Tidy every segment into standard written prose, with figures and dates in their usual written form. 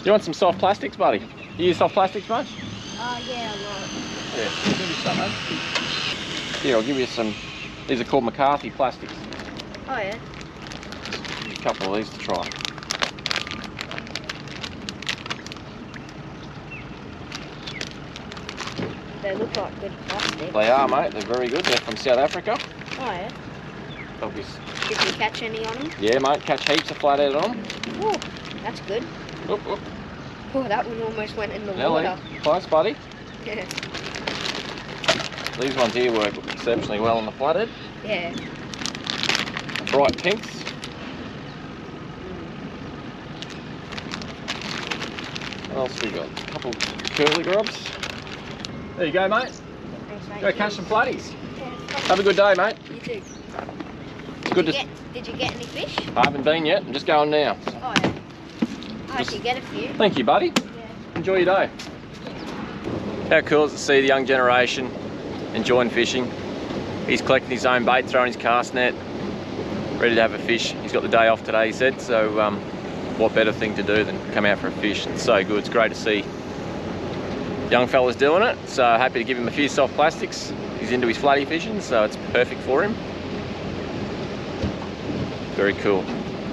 You want some soft plastics, buddy? You use soft plastics much? Yeah, a lot. Yeah, give me some, mate. Here, I'll give you some. These are called McCarthy plastics. Oh yeah. A couple of these to try. They look like good plastic. They are, mate. They're very good. They're from South Africa. Oh yeah. Obviously. Did you catch any on them? Yeah, mate. Catch heaps of flathead on them. Oh, that's good. Oop, oop. Oh, that one almost went in the Nelly. water. Close, buddy. Yeah. These ones here work exceptionally well on the flathead. Yeah. Bright pinks. What else we got? A couple curly grubs. There you go, mate. Thanks, mate. Go catch some flatties. Yeah. Have a good day, mate. You too. It's good to. Did you get any fish? I haven't been yet. I'm just going now. Oh yeah. I did get a few. Thank you, buddy. Yeah. Enjoy your day. How cool is it to see the young generation enjoying fishing? He's collecting his own bait, throwing his cast net, ready to have a fish. He's got the day off today, he said, so what better thing to do than come out for a fish? It's so good. It's great to see young fellas doing it. So happy to give him a few soft plastics. He's into his flatty fishing, so it's perfect for him. Very cool.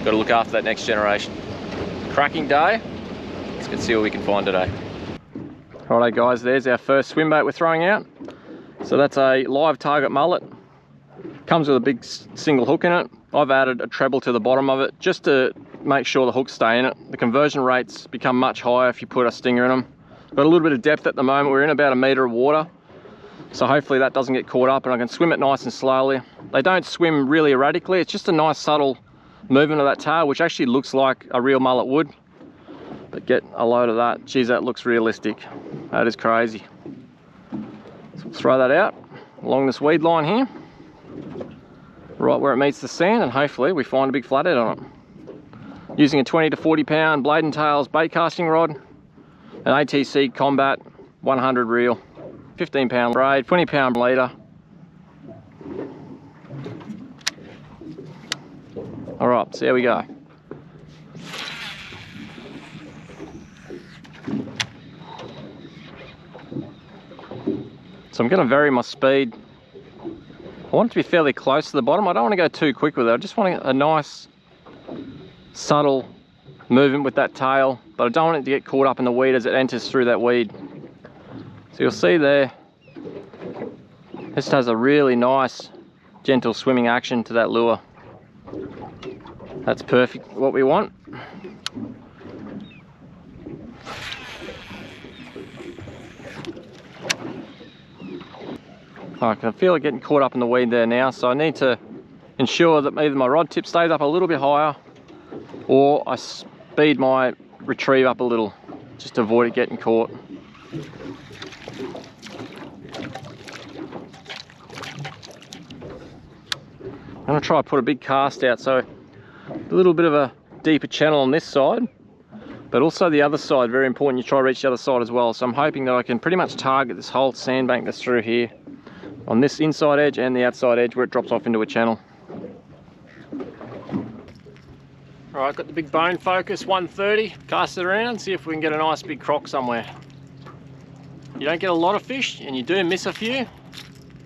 Got to look after that next generation. Cracking day. Let's go see what we can find today. Alright guys, there's our first swim bait we're throwing out. So that's a live target mullet. Comes with a big single hook in it. I've added a treble to the bottom of it just to make sure the hooks stay in it. The conversion rates become much higher if you put a stinger in them. Got a little bit of depth at the moment. We're in about 1 metre of water. So hopefully that doesn't get caught up and I can swim it nice and slowly. They don't swim really erratically. It's just a nice subtle movement of that tail, which actually looks like a real mullet would. But get a load of that. Geez, that looks realistic. That is crazy. So we'll throw that out along this weed line here, right where it meets the sand, and hopefully we find a big flathead on it. Using a 20 to 40 pound blade and tails bait casting rod, an ATC Combat 100 reel, 15 pound braid, 20 pound leader. All right, so here we go. So I'm going to vary my speed. I want it to be fairly close to the bottom. I don't want to go too quick with it. I just want a nice, subtle movement with that tail, but I don't want it to get caught up in the weed as it enters through that weed. So you'll see there, this has a really nice, gentle swimming action to that lure. That's perfect, what we want. I can feel it getting caught up in the weed there now, so I need to ensure that either my rod tip stays up a little bit higher or I speed my retrieve up a little, just to avoid it getting caught. I'm going to try to put a big cast out, so a little bit of a deeper channel on this side, but also the other side, very important you try to reach the other side as well. So I'm hoping that I can pretty much target this whole sandbank that's through here, on this inside edge and the outside edge where it drops off into a channel. Alright, got the big bone focus 130, cast it around, see if we can get a nice big croc somewhere. You don't get a lot of fish and you do miss a few,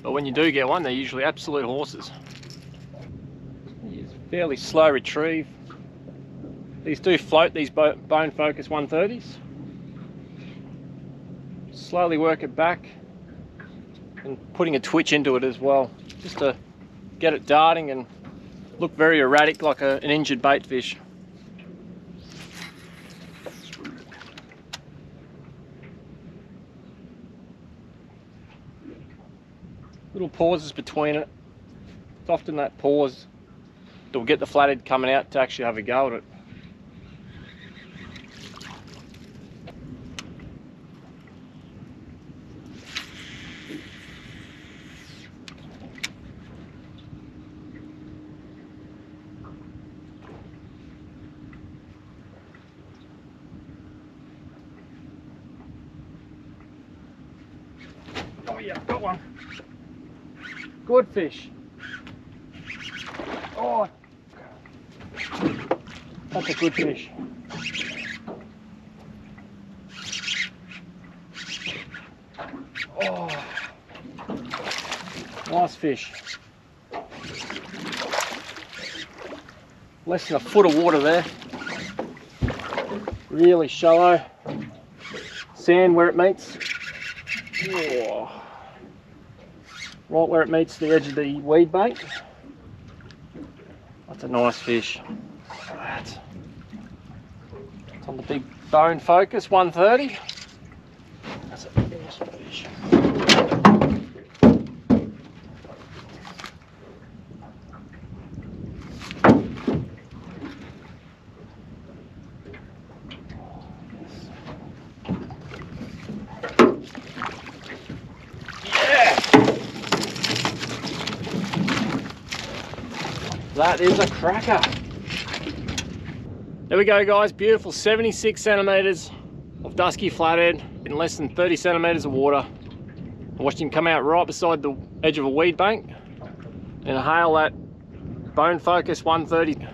but when you do get one, they're usually absolute horses. It's fairly slow retrieve. These do float, these bone focus 130s. Slowly work it back and putting a twitch into it as well, just to get it darting and look very erratic like an injured bait fish. Little pauses between it. It's often that pause that will get the flathead coming out to actually have a go at it. Oh yeah, got one. Good fish. Oh, that's a good fish. Oh, nice fish. Less than a foot of water there. Really shallow. Sand where it meets. Oh. Right where it meets the edge of the weed bait. That's a nice fish. It's on the big bone focus, 130. That's a awesome fish. That is a cracker. There we go guys, beautiful 76 centimeters of dusky flathead in less than 30 centimeters of water. I watched him come out right beside the edge of a weed bank and hail that bone focus 130.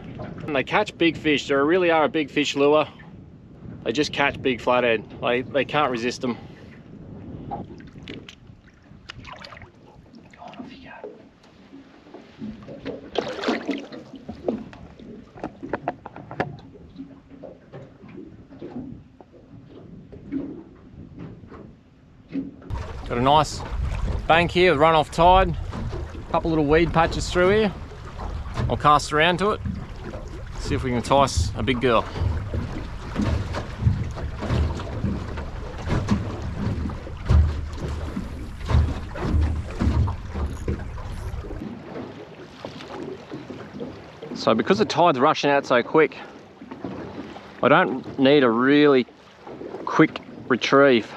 And they catch big fish. They really are a big fish lure. They just catch big flathead. They can't resist them. Got a nice bank here with run-off tide. A couple little weed patches through here. I'll cast around to it. See if we can entice a big girl. So because the tide's rushing out so quick, I don't need a really quick retrieve.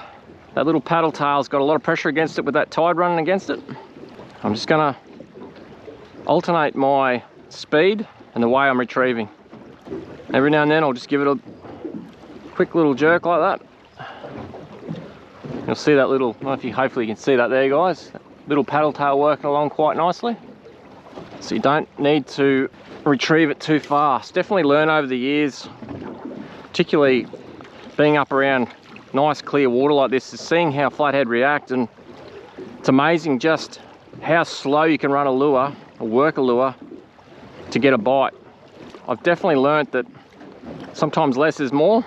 That little paddle tail's got a lot of pressure against it with that tide running against it. I'm just gonna alternate my speed and the way I'm retrieving. Every now and then I'll just give it a quick little jerk like that. You'll see that little, I don't know if you, hopefully you can see that there guys, little paddle tail working along quite nicely. So you don't need to retrieve it too fast. Definitely learn over the years, particularly being up around nice clear water like this, is seeing how flathead react, and it's amazing just how slow you can run a lure or work a lure to get a bite. I've definitely learnt that sometimes less is more.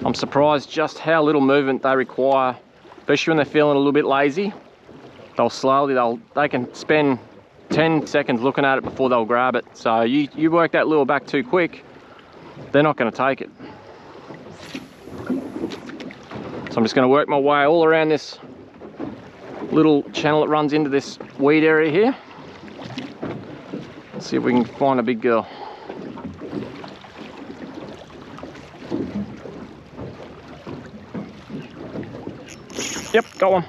I'm surprised just how little movement they require, especially when they're feeling a little bit lazy. They can spend 10 seconds looking at it before they'll grab it. So you work that lure back too quick, they're not going to take it. So I'm just going to work my way all around this little channel that runs into this weed area here. Let's see if we can find a big girl. Yep, got one.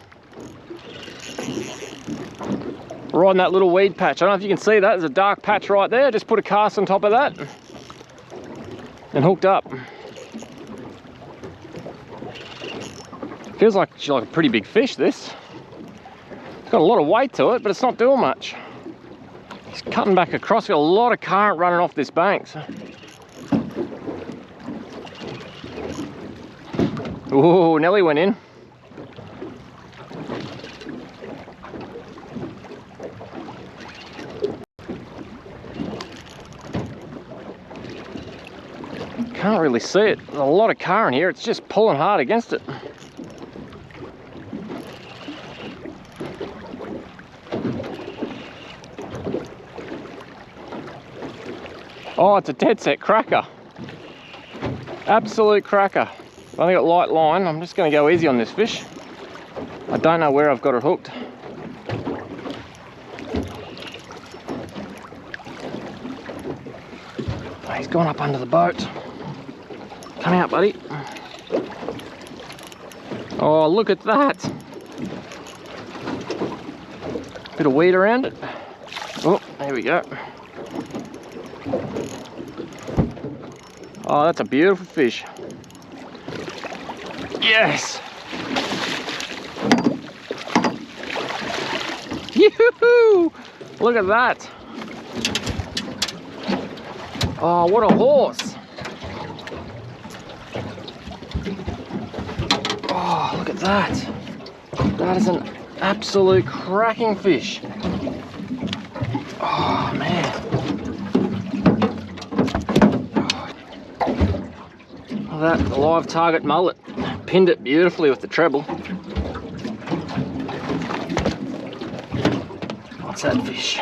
Right in that little weed patch. I don't know if you can see that. There's a dark patch right there. Just put a cast on top of that and hooked up. Feels like she's like a pretty big fish, this. It's got a lot of weight to it, but it's not doing much. It's cutting back across. Got a lot of current running off this bank. So. Ooh, Nelly went in. Can't really see it. There's a lot of current here. It's just pulling hard against it. Oh, it's a dead set cracker. Absolute cracker. I've only got light line. I'm just going to go easy on this fish. I don't know where I've got it hooked. Oh, he's gone up under the boat. Come out, buddy. Oh, look at that. Bit of weed around it. Oh, there we go. Oh, that's a beautiful fish. Yes! Yoo-hoo! Look at that. Oh, what a horse. Oh, look at that. That is an absolute cracking fish. Oh man. Oh, that live target mullet. Pinned it beautifully with the treble. What's that fish?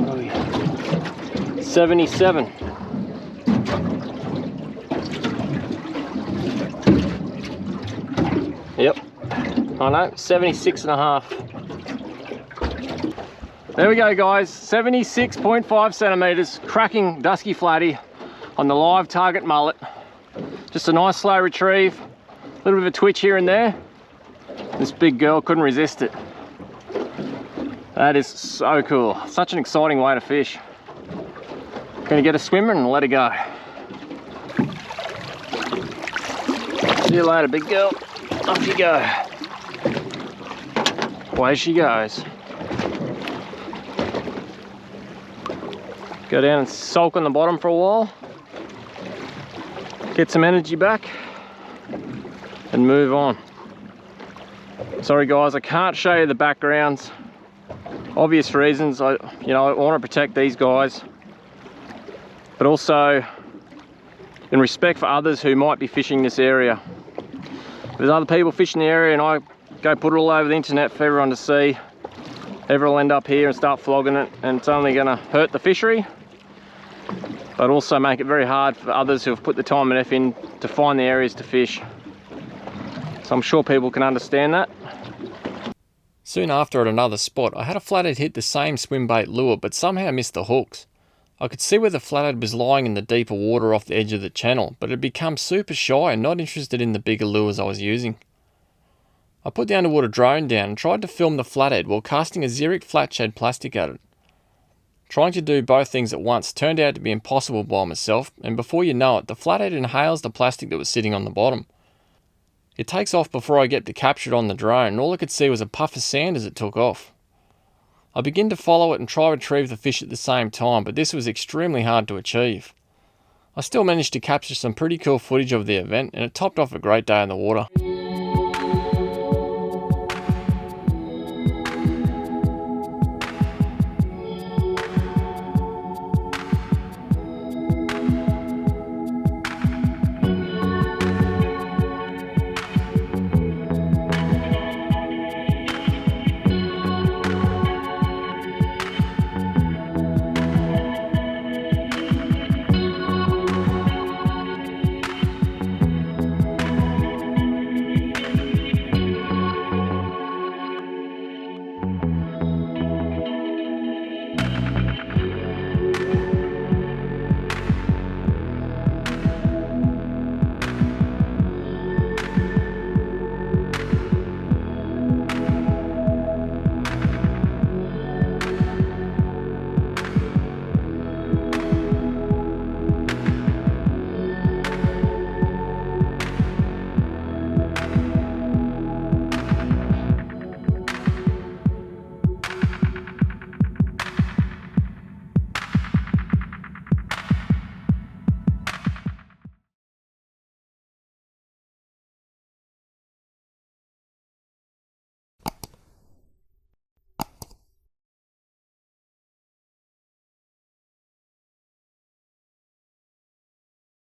Oh, yeah. 77. Yep. I know, 76 and a half. There we go guys, 76.5 centimeters, cracking dusky flatty on the live target mullet. Just a nice slow retrieve, a little bit of a twitch here and there. This big girl couldn't resist it. That is so cool, such an exciting way to fish. Gonna get a swimmer and let her go. See you later, big girl. Off you go. Away she goes. Go down and sulk on the bottom for a while. Get some energy back and move on. Sorry guys, I can't show you the backgrounds. Obvious reasons. I want to protect these guys, but also in respect for others who might be fishing this area. If there's other people fishing the area and I go put it all over the internet for everyone to see, everyone will end up here and start flogging it, and it's only going to hurt the fishery, but also make it very hard for others who have put the time and effort in to find the areas to fish. So I'm sure people can understand that. Soon after, at another spot, I had a flathead hit the same swim bait lure, but somehow missed the hooks. I could see where the flathead was lying in the deeper water off the edge of the channel, but it had become super shy and not interested in the bigger lures I was using. I put the underwater drone down and tried to film the flathead while casting a xeric flat-shad plastic at it. Trying to do both things at once turned out to be impossible by myself, and before you know it, the flathead inhales the plastic that was sitting on the bottom. It takes off before I get to capture it on the drone, and all I could see was a puff of sand as it took off. I begin to follow it and try to retrieve the fish at the same time, but this was extremely hard to achieve. I still managed to capture some pretty cool footage of the event, and it topped off a great day in the water.